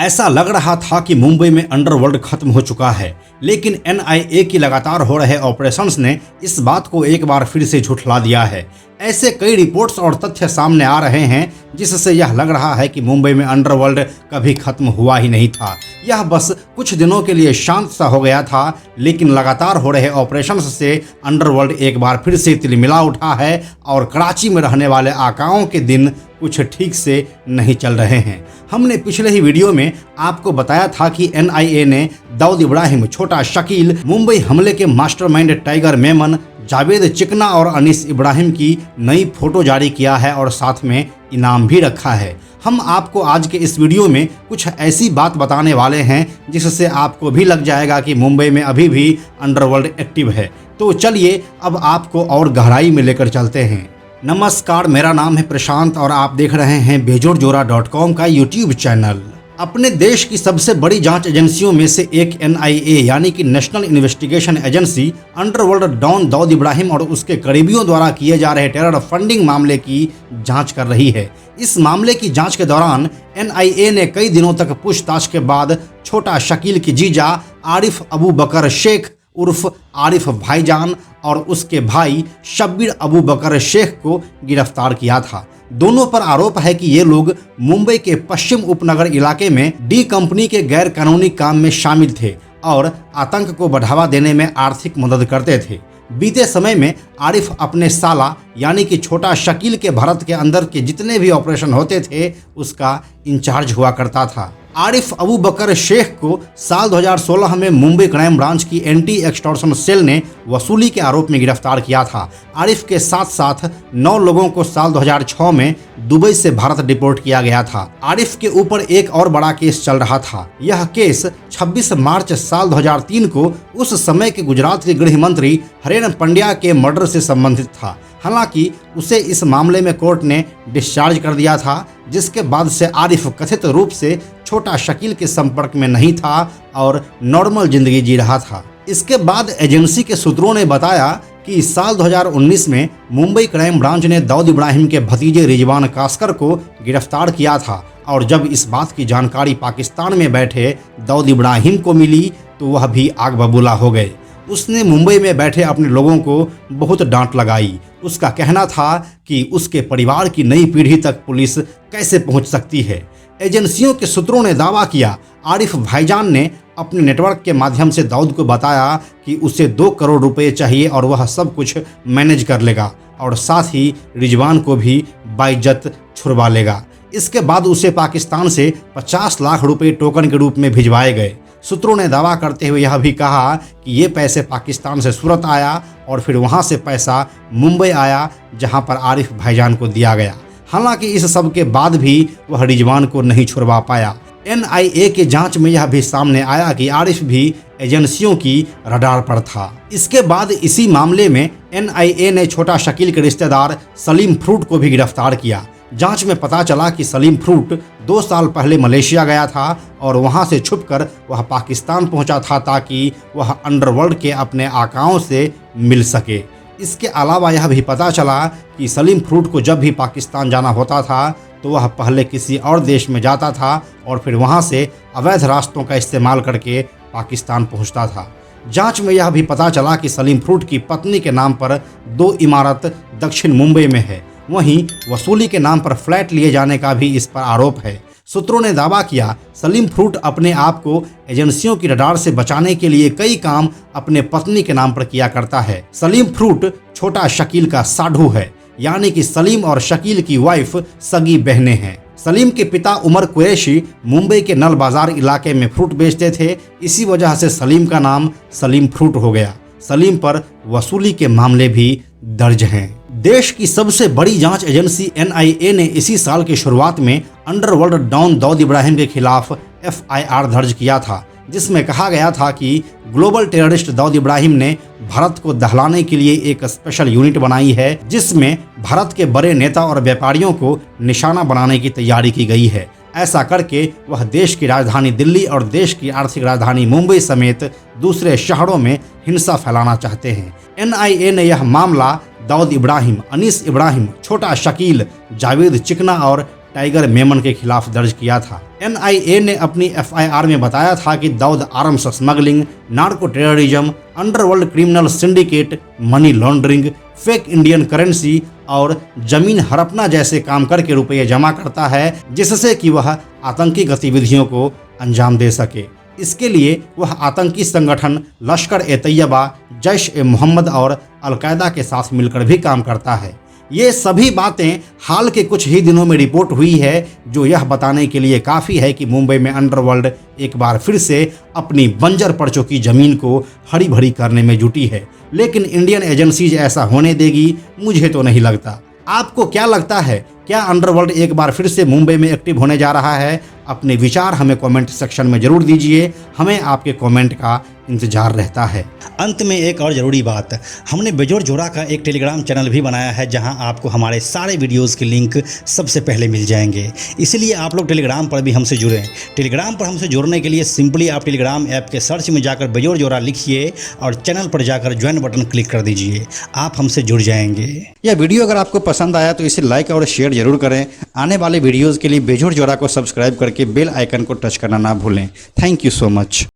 ऐसा लग रहा था कि मुंबई में अंडरवर्ल्ड खत्म हो चुका है, लेकिन एनआईए की लगातार हो रहे ऑपरेशंस ने इस बात को एक बार फिर से झुठला दिया है। ऐसे कई रिपोर्ट्स और तथ्य सामने आ रहे हैं जिससे यह लग रहा है कि मुंबई में अंडरवर्ल्ड कभी खत्म हुआ ही नहीं था। यह बस कुछ दिनों के लिए शांत सा हो गया था, लेकिन लगातार हो रहे ऑपरेशंस से अंडरवर्ल्ड एक बार फिर से तिलमिला उठा है और कराची में रहने वाले आकाओं के दिन कुछ ठीक से नहीं चल रहे हैं। हमने पिछले ही वीडियो में आपको बताया था कि एनआईए ने दाऊद इब्राहिम, छोटा शकील, मुंबई हमले के मास्टरमाइंड टाइगर मेमन, जावेद चिकना और अनीस इब्राहिम की नई फोटो जारी किया है और साथ में इनाम भी रखा है। हम आपको आज के इस वीडियो में कुछ ऐसी बात बताने वाले हैं जिससे आपको भी लग जाएगा कि मुंबई में अभी भी अंडरवर्ल्ड एक्टिव है। तो चलिए अब आपको और गहराई में लेकर चलते हैं। नमस्कार, मेरा नाम है प्रशांत और आप देख रहे हैं बेजोड़जोरा.com का यूट्यूब चैनल। अपने देश की सबसे बड़ी जांच एजेंसियों में से एक एनआईए यानी कि national investigation agency underworld don Dawood Ibrahim और उसके करीबियों द्वारा किए जा रहे टेरर फंडिंग मामले की जांच कर रही है। इस मामले की जांच के दौरान एनआईए ने कई दिनों तक पूछताछ के बाद छोटा शकील की जीजा आरिफ अबू बकर शेख उर्फ आरिफ भाईजान और उसके भाई शब्बीर अबू बकर शेख को गिरफ्तार किया था। दोनों पर आरोप है कि ये लोग मुंबई के पश्चिम उपनगर इलाके में डी कंपनी के गैर कानूनी काम में शामिल थे और आतंक को बढ़ावा देने में आर्थिक मदद करते थे। बीते समय में आरिफ अपने साला यानी कि छोटा शकील के भारत के अंदर के जितने भी ऑपरेशन होते थे उसका इंचार्ज हुआ करता था। आरिफ अबू बकर शेख को साल 2016 में मुंबई क्राइम ब्रांच की एंटी एक्सटॉर्शन सेल ने वसूली के आरोप में गिरफ्तार किया था। आरिफ के साथ साथ 9 लोगों को साल 2006 में दुबई से भारत डिपोर्ट किया गया था। आरिफ के ऊपर एक और बड़ा केस चल रहा था। यह केस 26 मार्च साल 2003 को उस समय के गुजरात के गृह मंत्री हरेन पंड्या के मर्डर से संबंधित था। हालांकि उसे इस मामले में कोर्ट ने डिस्चार्ज कर दिया था, जिसके बाद से आरिफ कथित रूप से छोटा शकील के संपर्क में नहीं था और नॉर्मल जिंदगी जी रहा था। इसके बाद एजेंसी के सूत्रों ने बताया कि साल 2019 में मुंबई क्राइम ब्रांच ने दाऊद इब्राहिम के भतीजे रिजवान कास्कर को गिरफ्तार किया था और जब इस बात की जानकारी पाकिस्तान में बैठे दाऊद इब्राहिम को मिली तो वह भी आग बबूला हो गए। उसने मुंबई में बैठे अपने लोगों को बहुत डांट लगाई। उसका कहना था कि उसके परिवार की नई पीढ़ी तक पुलिस कैसे पहुंच सकती है। एजेंसियों के सूत्रों ने दावा किया आरिफ भाईजान ने अपने नेटवर्क के माध्यम से दाऊद को बताया कि उसे 2 करोड़ रुपए चाहिए और वह सब कुछ मैनेज कर लेगा और साथ ही रिजवान को भी बाइज्जत छुड़वा लेगा। इसके बाद उसे पाकिस्तान से 50 लाख रुपए टोकन के रूप में भिजवाए गए। सूत्रों ने दावा करते हुए यह भी कहा कि ये पैसे पाकिस्तान से सूरत आया और फिर वहां से पैसा मुंबई आया जहां पर आरिफ भाईजान को दिया गया। हालांकि इस सब के बाद भी वह रिजवान को नहीं छुड़वा पाया। एनआईए के जांच में यह भी सामने आया कि आरिफ भी एजेंसियों की रडार पर था। इसके बाद इसी मामले में एनआईए ने छोटा शकील के रिश्तेदार सलीम फ्रूट को भी गिरफ्तार किया। जांच में पता चला कि सलीम फ्रूट 2 साल पहले मलेशिया गया था और वहां से छुपकर वह पाकिस्तान पहुंचा था ताकि वह अंडरवर्ल्ड के अपने आकाओं से मिल सके। इसके अलावा यह भी पता चला कि सलीम फ्रूट को जब भी पाकिस्तान जाना होता था तो वह पहले किसी और देश में जाता था और फिर वहां से अवैध रास्तों का इस्तेमाल करके पाकिस्तान पहुंचता था। जांच में यह भी पता चला कि सलीम फ्रूट की पत्नी के नाम पर 2 इमारत दक्षिण मुंबई में है। वहीं वसूली के नाम पर फ्लैट लिए जाने का भी इस पर आरोप है। सूत्रों ने दावा किया सलीम फ्रूट अपने आप को एजेंसियों की रडार से बचाने के लिए कई काम अपने पत्नी के नाम पर किया करता है। सलीम फ्रूट छोटा शकील का साढ़ू है, यानी कि सलीम और शकील की वाइफ सगी बहनें हैं। सलीम के पिता उमर कुरैशी मुंबई के नल बाजार इलाके में फ्रूट बेचते थे। इसी वजह से सलीम का नाम सलीम फ्रूट हो गया। सलीम पर वसूली के मामले भी दर्ज हैं। देश की सबसे बड़ी जांच एजेंसी एनआईए ने इसी साल की शुरुआत में अंडरवर्ल्ड डॉन दाऊद इब्राहिम के खिलाफ एफआईआर दर्ज किया था, जिसमें कहा गया था कि ग्लोबल टेररिस्ट दाऊद इब्राहिम ने भारत को दहलाने के लिए एक स्पेशल यूनिट बनाई है, जिसमें भारत के बड़े नेता और व्यापारियों को निशाना बनाने की तैयारी की गई है। ऐसा करके वह देश की राजधानी दिल्ली और देश की आर्थिक राजधानी मुंबई समेत दूसरे शहरों में हिंसा फैलाना चाहते हैं। एनआईए ने यह मामला दाऊद इब्राहिम, अनीस इब्राहिम, छोटा शकील, जावेद चिकना और टाइगर मेमन के खिलाफ दर्ज किया था। NIA ने अपनी FIR में बताया था कि Dawood arms smuggling, narco terrorism, underworld criminal syndicate, money laundering, fake Indian currency और जमीन हड़पना जैसे काम करके रुपये जमा करता है, जिससे कि वह आतंकी गतिविधियों को अंजाम दे सके। इसके लिए वह आतंकी संगठन लश्कर-ए-तैयबा, जैश-ए-मोहम्मद और अलकायदा के साथ मिलकर भी काम करता है। ये सभी बातें हाल के कुछ ही दिनों में रिपोर्ट हुई है, जो यह बताने के लिए काफ़ी है कि मुंबई में अंडरवर्ल्ड एक बार फिर से अपनी बंजर पड़ चुकी ज़मीन को हरी भरी करने में जुटी है। लेकिन इंडियन एजेंसीज ऐसा होने देगी, मुझे तो नहीं लगता। आपको क्या लगता है, क्या अंडरवर्ल्ड एक बार फिर से मुंबई में एक्टिव होने जा रहा है? अपने विचार हमें कमेंट सेक्शन में जरूर दीजिए, हमें आपके कमेंट का इंतजार रहता है। अंत में एक और ज़रूरी बात, हमने बेजोड़ जोड़ा का एक टेलीग्राम चैनल भी बनाया है, जहां आपको हमारे सारे वीडियोस के लिंक सबसे पहले मिल जाएंगे। इसलिए आप लोग टेलीग्राम पर भी हमसे जुड़ें। टेलीग्राम पर हमसे जुड़ने के लिए सिंपली आप टेलीग्राम ऐप के सर्च में जाकर बेजोड़ जोड़ा लिखिए और चैनल पर जाकर ज्वाइन बटन क्लिक कर दीजिए, आप हमसे जुड़ जाएंगे। यह वीडियो अगर आपको पसंद आया तो इसे लाइक और शेयर जरूर करें। आने वाले वीडियोज़ के लिए बेजोड़ जोड़ा को सब्सक्राइब करके बेल आइकन को टच करना ना भूलें। Thank you so much.